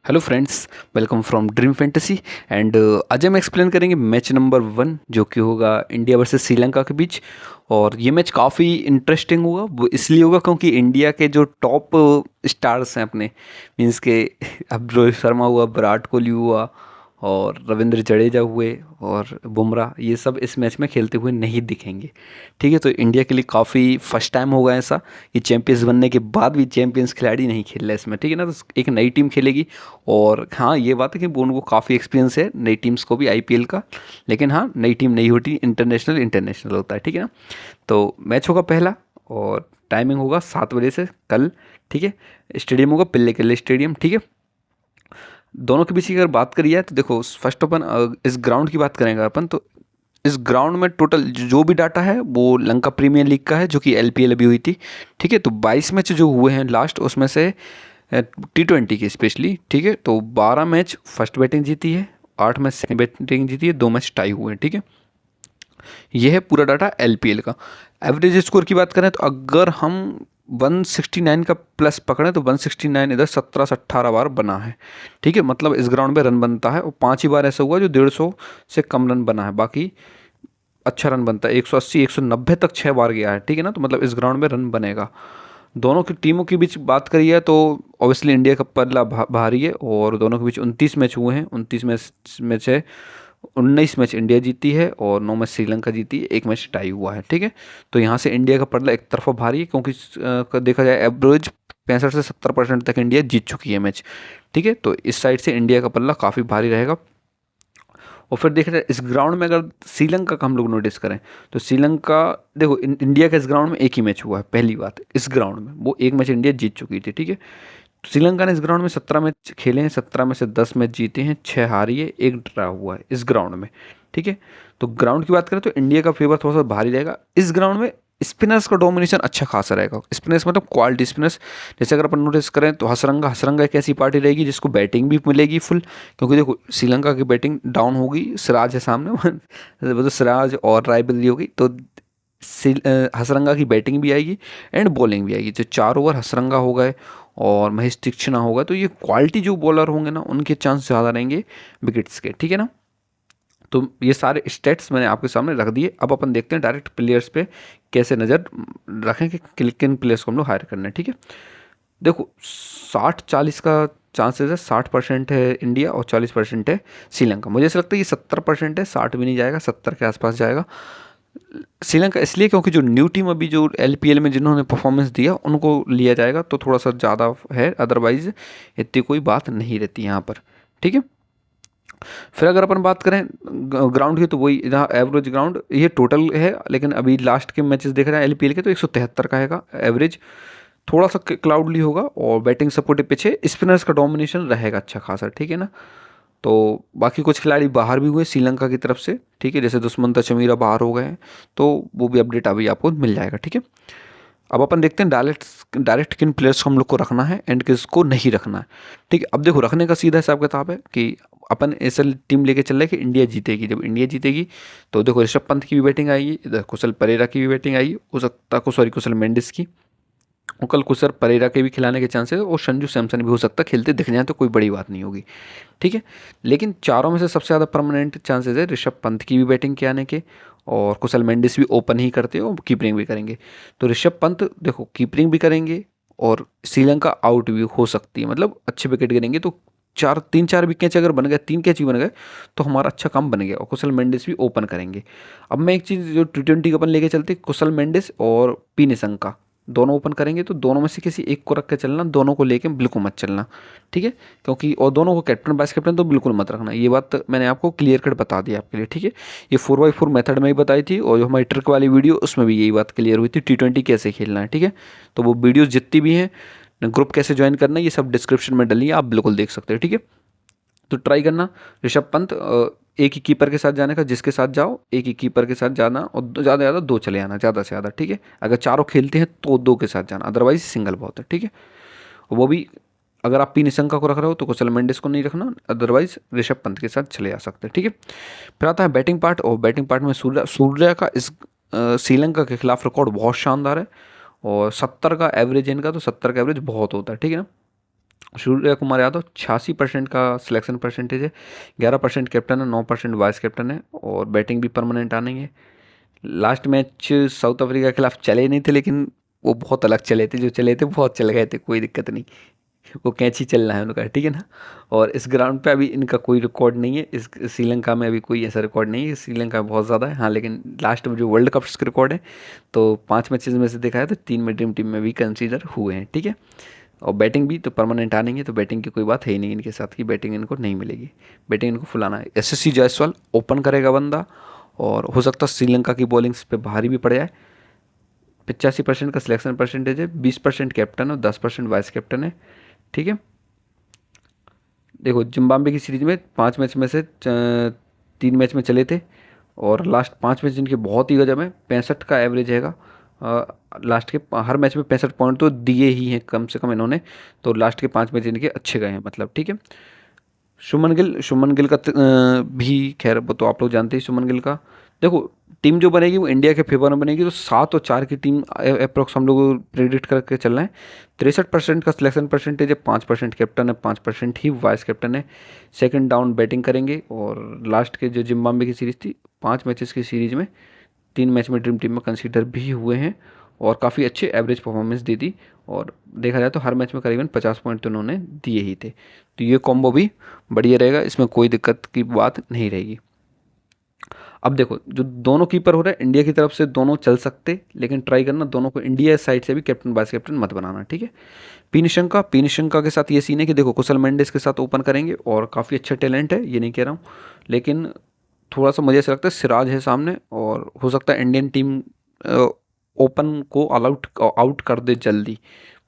Hello friends, welcome from dream fantasy. And आज हम explain करेंगे मैच नंबर 1 जो कि होगा इंडिया वर्सेस श्रीलंका के बीच। और ये मैच काफ़ी इंटरेस्टिंग होगा। वो इसलिए होगा क्योंकि इंडिया के जो टॉप स्टार्स हैं अपने, मींस के अब रोहित शर्मा हुआ, विराट कोहली हुआ और रविंद्र जडेजा हुए और बुमराह, ये सब इस मैच में खेलते हुए नहीं दिखेंगे। ठीक है, तो इंडिया के लिए काफ़ी फर्स्ट टाइम होगा ऐसा कि चैंपियंस बनने के बाद भी चैंपियंस खिलाड़ी नहीं खेल रहे इसमें। ठीक है ना, तो एक नई टीम खेलेगी। और हाँ, ये बात है कि उनको काफ़ी एक्सपीरियंस है नई टीम्स को भी आईपीएल का। लेकिन हाँ, नई टीम नहीं होती, इंटरनेशनल इंटरनेशनल होता है। ठीक है ना, तो मैच होगा पहला और टाइमिंग होगा 7 बजे से कल। ठीक है, स्टेडियम होगा पिल्ले किले स्टेडियम। ठीक है, दोनों के बीच की अगर बात करी जाए तो देखो, फर्स्ट अपन इस ग्राउंड की बात करेंगे अपन तो इस ग्राउंड में टोटल जो भी डाटा है वो लंका प्रीमियर लीग का है, जो कि एलपीएल अभी हुई थी। ठीक है, तो 22 मैच जो हुए हैं लास्ट, उसमें से T20 की स्पेशली। ठीक है, तो 12 मैच फर्स्ट बैटिंग जीती है, 8 मैच सेकंड बैटिंग जीती है, 2 मैच टाई हुए हैं। ठीक है, ये है पूरा डाटा एलपीएल का। एवरेज स्कोर की बात करें तो अगर हम 169 का प्लस पकड़ें तो 169 इधर 17 से 18 बार बना है। ठीक है, मतलब इस ग्राउंड में रन बनता है और 5 ही बार ऐसा हुआ जो 150 से कम रन बना है, बाकी अच्छा रन बनता है। 180 190 तक 6 बार गया है। ठीक है ना, तो मतलब इस ग्राउंड में रन बनेगा। दोनों की टीमों के बीच बात करी है तो ऑब्वियसली इंडिया का पल्ला भारी है और दोनों के बीच 29 मैच हुए हैं। 29 मैच है, 19 मैच इंडिया जीती है और 9 मैच श्रीलंका जीती है, 1 मैच टाई हुआ है। ठीक है, तो यहाँ से इंडिया का पल्ला एक तरफा भारी है क्योंकि देखा जाए एवरेज 65 से 70% तक इंडिया जीत चुकी है मैच। ठीक है, तो इस साइड से इंडिया का पल्ला काफ़ी भारी रहेगा। और फिर देखा जाए इस ग्राउंड में अगर श्रीलंका का हम लोग नोटिस करें तो श्रीलंका, देखो इंडिया का इस ग्राउंड में एक ही मैच हुआ है। पहली बात, इस ग्राउंड में वो एक मैच इंडिया जीत चुकी थी। ठीक है, श्रीलंका ने इस ग्राउंड में 17 मैच खेले हैं, 17 में से 10 मैच जीते हैं, 6 हारी है, 1 ड्रा हुआ है इस ग्राउंड में। ठीक है, तो ग्राउंड की बात करें तो इंडिया का फेवर थोड़ा सा भारी रहेगा इस ग्राउंड में। स्पिनर्स का डोमिनेशन अच्छा खासा रहेगा। स्पिनर्स मतलब क्वालिटी स्पिनर्स, जैसे अगर अपन नोटिस करें तो हसरंगा हसरंगा एक ऐसी पार्टी रहेगी जिसको बैटिंग भी मिलेगी फुल, क्योंकि देखो श्रीलंका की बैटिंग डाउन होगी, सिराज है सामने वो तो सिराज और रायबरेली होगी, तो हसरंगा की बैटिंग भी आएगी एंड बॉलिंग भी आएगी। तो 4 ओवर हसरंगा हो गए और महेश तीक्षणा होगा, तो ये क्वालिटी जो बॉलर होंगे ना उनके चांस ज़्यादा रहेंगे विकेट्स के। ठीक है ना, तो ये सारे स्टेट्स मैंने आपके सामने रख दिए। अब अपन देखते हैं डायरेक्ट प्लेयर्स पे कैसे नज़र रखें कि किन प्लेयर्स को हम लोग हायर करना है। ठीक है, देखो 60-40 का चांसेस है। 60% है इंडिया और 40% है श्रीलंका। मुझे ऐसा लगता है ये 70% है, 60 भी नहीं जाएगा, 70 के आसपास जाएगा श्रीलंका। इसलिए क्योंकि जो न्यू टीम अभी जो एलपीएल में जिन्होंने परफॉर्मेंस दिया उनको लिया जाएगा, तो थोड़ा सा ज़्यादा है, अदरवाइज इतनी कोई बात नहीं रहती यहाँ पर। ठीक है, फिर अगर अपन बात करें ग्राउंड की तो वही जहाँ एवरेज ग्राउंड ये टोटल है, लेकिन अभी लास्ट के मैचेस देख रहे हैं एलपीएल के तो 173 का है एवरेज। थोड़ा सा क्लाउडली होगा और बैटिंग सपोर्टिव पीछे स्पिनर्स का डोमिनेशन रहेगा अच्छा खासा। ठीक है ना, तो बाकी कुछ खिलाड़ी बाहर भी हुए श्रीलंका की तरफ से। ठीक है, जैसे दुष्मंत चमीरा बाहर हो गए हैं, तो वो भी अपडेट अभी आपको मिल जाएगा। ठीक है, अब अपन देखते हैं डायरेक्ट किन प्लेयर्स को हम लोग को रखना है एंड किसको नहीं रखना है। ठीक है, अब देखो रखने का सीधा हिसाब किताब है कि अपन ऐसा टीम लेके चल रहे हैं कि इंडिया जीतेगी। जब इंडिया जीतेगी तो देखो ऋषभ पंत की भी बैटिंग आएगी, इधर कुशल परेरा की भी बैटिंग आएगी, हो सकता है कुशल मेंडिस की, और कल कुशल परेरा के भी खिलाने के चांसेस, और संजू सैमसन भी हो सकता है खेलते दिख जाए, तो कोई बड़ी बात नहीं होगी। ठीक है, लेकिन चारों में से सबसे ज़्यादा परमानेंट चांसेस है ऋषभ पंत की भी बैटिंग के आने के, और कुशल मेंडिस भी ओपन ही करते हो और कीपरिंग भी करेंगे। तो ऋषभ पंत देखो कीपरिंग भी करेंगे और श्रीलंका आउट भी हो सकती है, मतलब अच्छे विकेट गिरेंगे। तो 3-4 विकेट अगर बन गए, 3 कैच भी बन गए, तो हमारा अच्छा काम बन गया। और कुशल मेंडिस भी ओपन करेंगे। अब मैं एक चीज़ जो T20 का अपन लेके चलते, कुशल मेंडिस और पी निशंका दोनों ओपन करेंगे, तो दोनों में से किसी एक को रख के चलना, दोनों को लेके बिल्कुल मत चलना। ठीक है, क्योंकि और दोनों को कैप्टन वाइस कैप्टन तो बिल्कुल मत रखना। ये बात मैंने आपको क्लियर कट बता दी आपके लिए। ठीक है, ये 4x4 मेथड में ही बताई थी, और जो हमारी ट्रिक वाली वीडियो उसमें भी यही बात क्लियर हुई थी, T20 कैसे खेलना है। ठीक है, तो वो वीडियोज़ जितनी भी हैं, ग्रुप कैसे ज्वाइन करना है, ये सब डिस्क्रिप्शन में डली है, आप बिल्कुल देख सकते हैं। ठीक है, तो ट्राई करना ऋषभ पंत एक ही कीपर के साथ जाने का, जिसके साथ जाओ एक ही कीपर के साथ जाना, और ज़्यादा से ज़्यादा 2 चले आना, ज़्यादा से ज़्यादा। ठीक है, अगर चारों खेलते हैं तो 2 के साथ जाना, अदरवाइज सिंगल बहुत है। ठीक है, वो भी अगर आप पी निशंका को रख रहे हो तो कुशल मेंडिस को नहीं रखना, अदरवाइज ऋषभ पंत के साथ चले आ सकते हैं। ठीक है, फिर आता है बैटिंग पार्ट, और बैटिंग पार्ट में सूर्या का इस श्रीलंका के खिलाफ रिकॉर्ड बहुत शानदार है, और 70 का एवरेज इनका, तो 70 का एवरेज बहुत होता है। ठीक है ना, सूर्य कुमार यादव 86% का सिलेक्शन परसेंटेज है, 11% कैप्टन है, 9% वाइस कैप्टन है और बैटिंग भी परमानेंट आनी है। लास्ट मैच साउथ अफ्रीका के खिलाफ चले नहीं थे, लेकिन वो बहुत अलग चले थे, जो चले थे बहुत चल गए थे, कोई दिक्कत नहीं। वो कैच ही चलना है उनका, ठीक है ना। और इस ग्राउंड पे अभी इनका कोई रिकॉर्ड नहीं है, इस श्रीलंका में अभी कोई ऐसा रिकॉर्ड नहीं है, श्रीलंका बहुत ज़्यादा है हाँ, लेकिन लास्ट में जो वर्ल्ड कप का रिकॉर्ड है, तो 5 मैचेस में से देखा है तो 3 में ड्रीम टीम में भी कंसीडर हुए हैं, ठीक है। और बैटिंग भी तो परमानेंट आनी है, तो बैटिंग की कोई बात है ही नहीं इनके साथ की बैटिंग इनको नहीं मिलेगी, बैटिंग इनको फुलाना है। SSC जायसवाल ओपन करेगा बंदा, और हो सकता है श्रीलंका की बॉलिंग्स पे भारी भी पड़ जाए। 85% का सिलेक्शन परसेंटेज है, 20% कैप्टन और 10% वाइस कैप्टन है, ठीक है। देखो जिम्बाब्वे की सीरीज में 5 मैच में से 3 मैच में चले थे, और लास्ट 5 मैच इनके बहुत ही गजब है, 65 का एवरेज हैगा। लास्ट के हर मैच में 65 पॉइंट तो दिए ही हैं कम से कम इन्होंने, तो लास्ट के 5 मैच इनके अच्छे गए हैं मतलब, ठीक है। शुभमन गिल का भी खैर वो तो आप लोग जानते ही शुभमन गिल का। देखो टीम जो बनेगी वो इंडिया के फेवर में बनेगी, तो 7 और 4 की टीम अप्रोक्स हम लोग प्रेडिक्ट करके चल रहे हैं। 63% का सिलेक्शन परसेंटेज है, 5% कैप्टन है, 5% ही वाइस कैप्टन है। सेकंड डाउन बैटिंग करेंगे, और लास्ट के जो जिम्बाब्वे की सीरीज़ थी 5 मैचेस की सीरीज में 3 मैच में ड्रीम टीम में कंसीडर भी हुए हैं, और काफ़ी अच्छे एवरेज परफॉर्मेंस दी थी, और देखा जाए तो हर मैच में करीबन 50 पॉइंट तो उन्होंने दिए ही थे। तो ये कॉम्बो भी बढ़िया रहेगा, इसमें कोई दिक्कत की बात नहीं रहेगी। अब देखो जो दोनों कीपर हो रहे हैं इंडिया की तरफ से, दोनों चल सकते, लेकिन ट्राई करना दोनों को इंडिया साइड से भी कैप्टन वाइस कैप्टन मत बनाना, ठीक है। पी निशंका के साथ ये सीन है कि देखो कुशल मेंडिस के साथ ओपन करेंगे, और काफ़ी अच्छा टैलेंट है, ये नहीं कह रहा हूँ, लेकिन थोड़ा सा मुझे ऐसा लगता है सिराज है सामने, और हो सकता है इंडियन टीम ओपन को आउट कर दे जल्दी,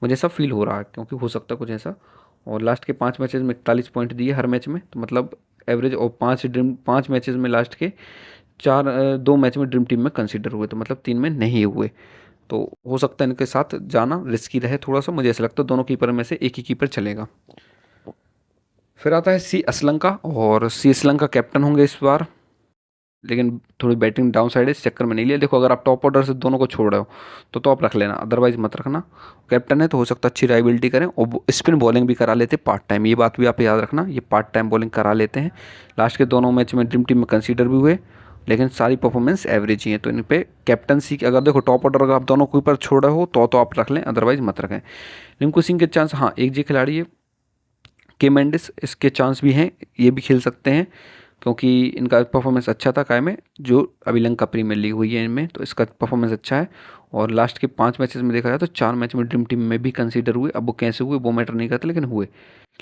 मुझे ऐसा फील हो रहा है, क्योंकि हो सकता है कुछ ऐसा। और लास्ट के 5 मैचेस में 41 पॉइंट दिए हर मैच में, तो मतलब एवरेज, और 5 मैचेस में लास्ट के 2 मैच में ड्रीम टीम में कंसीडर हुए, तो मतलब 3 में नहीं हुए। तो हो सकता है इनके साथ जाना रिस्की रहे थोड़ा सा, मुझे ऐसा लगता है दोनों कीपर में से एक ही कीपर चलेगा। फिर आता है सी असलंका, और सी असलंका कैप्टन होंगे इस बार, लेकिन थोड़ी बैटिंग डाउन साइड है, इस चक्कर में नहीं लिया। देखो अगर आप टॉप ऑर्डर से दोनों को छोड़ रहे हो तो आप रख लेना, अदरवाइज मत रखना। कैप्टन है तो हो सकता है अच्छी राइबिलिटी करें, और स्पिन बॉलिंग भी करा लेते पार्ट टाइम, ये बात भी आप याद रखना, ये पार्ट टाइम बॉलिंग करा लेते हैं। लास्ट के दोनों मैच में ड्रीम टीम में कंसीडर भी हुए, लेकिन सारी परफॉर्मेंस एवरेज ही है, तो इन पे कैप्टनसी की अगर देखो टॉप ऑर्डर अगर आप दोनों के ऊपर छोड़ रहे हो तो आप रख लें, अदरवाइज मत रखें। रिंकू सिंह के चांस, हाँ एक जी खिलाड़ी है के मेंडिस, इसके चांस भी हैं, ये भी खेल सकते हैं, क्योंकि इनका परफॉर्मेंस अच्छा था काय में, जो अभी लंका प्रीमियर लीग हुई है इनमें, तो इसका परफॉर्मेंस अच्छा है। और लास्ट के 5 मैचेस में देखा जाए तो 4 मैच में ड्रीम टीम में भी कंसीडर हुए, अब वो कैसे हुए वो मैटर नहीं करता, लेकिन हुए।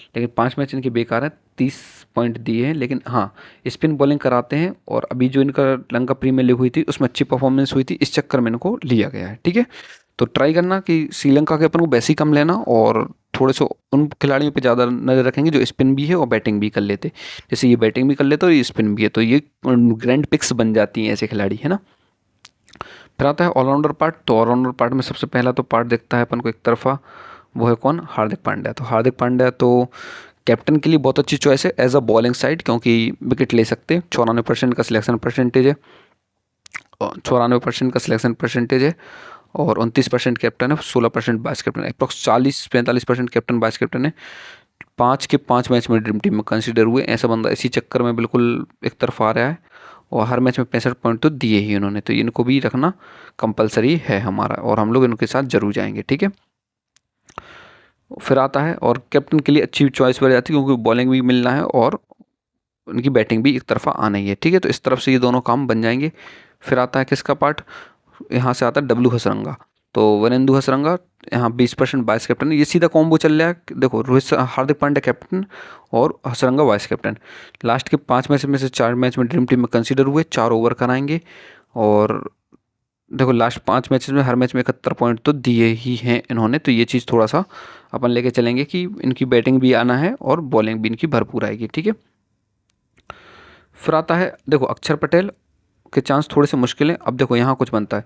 लेकिन 5 मैच इनके बेकार हैं, 30 पॉइंट दिए हैं, लेकिन हाँ स्पिन बॉलिंग कराते हैं, और अभी जो इनका लंका प्रीमियर लीग हुई थी उसमें अच्छी परफॉर्मेंस हुई थी, इस चक्कर में इनको लिया गया है, ठीक है। तो ट्राई करना कि श्रीलंका के अपन को वैसे ही कम लेना, और थोड़े से उन खिलाड़ियों पे ज़्यादा नज़र रखेंगे जो स्पिन भी है और बैटिंग भी कर लेते, जैसे ये बैटिंग भी कर लेते और ये स्पिन भी है, तो ये ग्रैंड पिक्स बन जाती हैं ऐसे खिलाड़ी, है ना। फिर आता है ऑलराउंडर पार्ट, तो ऑलराउंडर पार्ट में सबसे पहला तो पार्ट देखता है अपन को एक तरफा, वो है कौन, हार्दिक पांड्या। तो हार्दिक पांड्या तो कैप्टन के लिए बहुत अच्छी चॉइस है एज अ बॉलिंग साइड, क्योंकि विकेट ले सकते हैं, 94% का सिलेक्शन परसेंटेज है, 94% का सिलेक्शन परसेंटेज है, और 29% कैप्टन है, 16% वाइस कैप्टन है, अप्रॉक्स 40-45% कैप्टन वाइस कैप्टन है। 5 के 5 मैच में ड्रीम टीम में कंसीडर हुए, ऐसा बंदा इसी चक्कर में बिल्कुल एक तरफ आ रहा है, और हर मैच में 65 पॉइंट तो दिए ही उन्होंने, तो इनको भी रखना कंपलसरी है हमारा, और हम लोग इनके साथ जरूर जाएंगे, ठीक है। फिर आता है, और कैप्टन के लिए अच्छी चॉइस बन जाती है, क्योंकि बॉलिंग भी मिलना है और उनकी बैटिंग भी एक तरफा आना ही है, ठीक है। तो इस तरफ से ये दोनों काम बन जाएंगे। फिर आता है किसका पार्ट, यहाँ से आता है डब्लू हसरंगा। तो वरेंदु हसरंगा यहाँ 20% वाइस कैप्टन, ये सीधा कॉम्बो चल रहा है, देखो हार्दिक पांड्या कैप्टन और हसरंगा वाइस कैप्टन। लास्ट के 5 मैच में से 4 मैच में ड्रीम टीम में कंसीडर हुए, 4 ओवर कराएंगे, और देखो लास्ट 5 मैचेस में हर मैच में 71 पॉइंट तो दिए ही हैं इन्होंने, तो ये चीज़ थोड़ा सा अपन लेके चलेंगे कि इनकी बैटिंग भी आना है और बॉलिंग भी इनकी भरपूर आएगी, ठीक है। फिर आता है देखो अक्षर पटेल के चांस थोड़े से मुश्किल हैं, अब देखो यहाँ कुछ बनता है,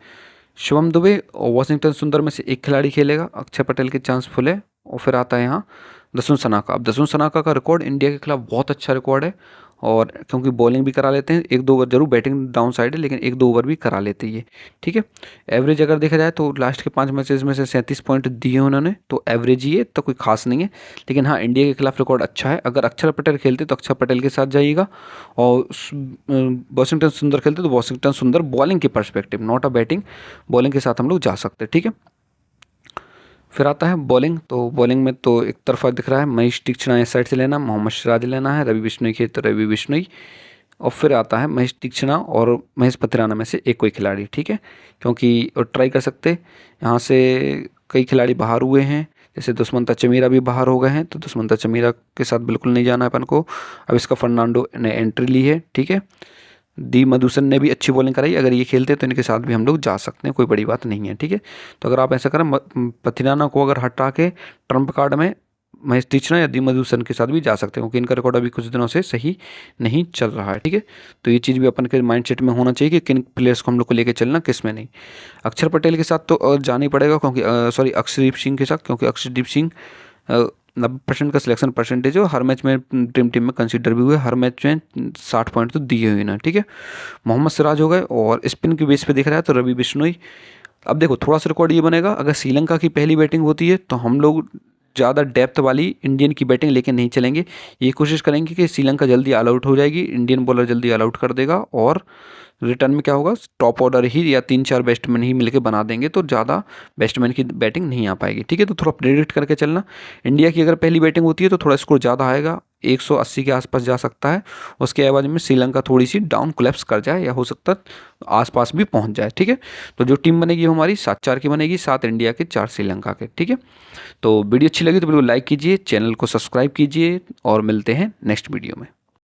शिवम दुबे और वॉशिंगटन सुंदर में से एक खिलाड़ी खेलेगा, अक्षर पटेल के चांस फुल है। और फिर आता है यहाँ दसुन सनाका। अब दसुन सनाका का रिकॉर्ड इंडिया के खिलाफ बहुत अच्छा रिकॉर्ड है, और क्योंकि बॉलिंग भी करा लेते हैं, 1-2 ओवर जरूर, बैटिंग डाउन साइड है लेकिन 1-2 ओवर भी करा लेते हैं ये, ठीक है। एवरेज अगर देखा जाए तो लास्ट के 5 मैचेस में से 37 पॉइंट दिए उन्होंने, तो एवरेज ही है, तो कोई खास नहीं है। लेकिन हाँ, इंडिया के खिलाफ रिकॉर्ड अच्छा है। अगर अक्षर पटेल खेलते तो अक्षर पटेल के साथ जाइएगा, और वॉशिंगटन सुंदर खेलते तो वॉशिंगटन सुंदर, बॉलिंग के perspective, not a batting, bowling के साथ हम लोग जा सकते हैं, ठीक है। फिर आता है बॉलिंग, तो बॉलिंग में तो एक तरफा दिख रहा है, महेश तीक्ष्णा इस साइड से लेना, मोहम्मद सिराज लेना है, रवि बिश्नोई खेल तो रवि बिश्नोई, और फिर आता है महेश तीक्ष्णा और महेश पथिराना में से एक कोई खिलाड़ी, ठीक है। क्योंकि और ट्राई कर सकते, यहाँ से कई खिलाड़ी बाहर हुए हैं, जैसे दुष्मंता चमीरा भी बाहर हो गए हैं, तो दुष्मंता चमीरा के साथ बिल्कुल नहीं जाना है अपन को। अब इसका फर्नांडो ने एंट्री ली है, ठीक है। दी मधुसन ने भी अच्छी बॉलिंग कराई, अगर ये खेलते तो इनके साथ भी हम लोग जा सकते हैं, कोई बड़ी बात नहीं है, ठीक है। तो अगर आप ऐसा करें, पथिराना को अगर हटा के ट्रम्प कार्ड में महेश तीक्ष्णा या दी मधुसन के साथ भी जा सकते हैं, क्योंकि इनका रिकॉर्ड अभी कुछ दिनों से सही नहीं चल रहा है, ठीक है। तो ये चीज़ भी अपन के माइंडसेट में होना चाहिए कि किन प्लेयर्स को हम लोग को लेके चलना, किस में नहीं। अक्षर पटेल के साथ तो जाना ही पड़ेगा, क्योंकि सॉरी, अक्षरदीप सिंह के साथ, क्योंकि अक्षरदीप सिंह 90% का सिलेक्शन परसेंटेज है, हर मैच में टीम में कंसीडर भी हुए, हर मैच में 60 पॉइंट तो दिए हुए ना, ठीक है। मोहम्मद सिराज हो गए, और स्पिन के बेस पे देख रहा है तो रवि बिश्नोई। अब देखो थोड़ा सा रिकॉर्ड ये बनेगा, अगर श्रीलंका की पहली बैटिंग होती है तो हम लोग ज़्यादा डेप्थ वाली इंडियन की बैटिंग लेके नहीं चलेंगे, ये कोशिश करेंगे कि श्रीलंका जल्दी ऑल आउट हो जाएगी, इंडियन बॉलर जल्दी ऑल आउट कर देगा, और रिटर्न में क्या होगा, टॉप ऑर्डर ही या 3-4 बैट्समैन ही मिलके बना देंगे, तो ज़्यादा बैट्समैन की बैटिंग नहीं आ पाएगी, ठीक है। तो थोड़ा प्रेडिक्ट करके चलना। इंडिया की अगर पहली बैटिंग होती है तो थोड़ा स्कोर ज़्यादा आएगा, 180 के आसपास जा सकता है। उसके एवज में श्रीलंका थोड़ी सी डाउन कोलैप्स कर जाए, या हो सकता है आसपास भी पहुंच जाए, ठीक है। तो जो टीम बनेगी वो हमारी 7-4 की बनेगी, 7 इंडिया के 4 श्रीलंका के, ठीक है। तो वीडियो अच्छी लगी तो बिल्कुल लाइक कीजिए, चैनल को सब्सक्राइब कीजिए, और मिलते हैं नेक्स्ट वीडियो में।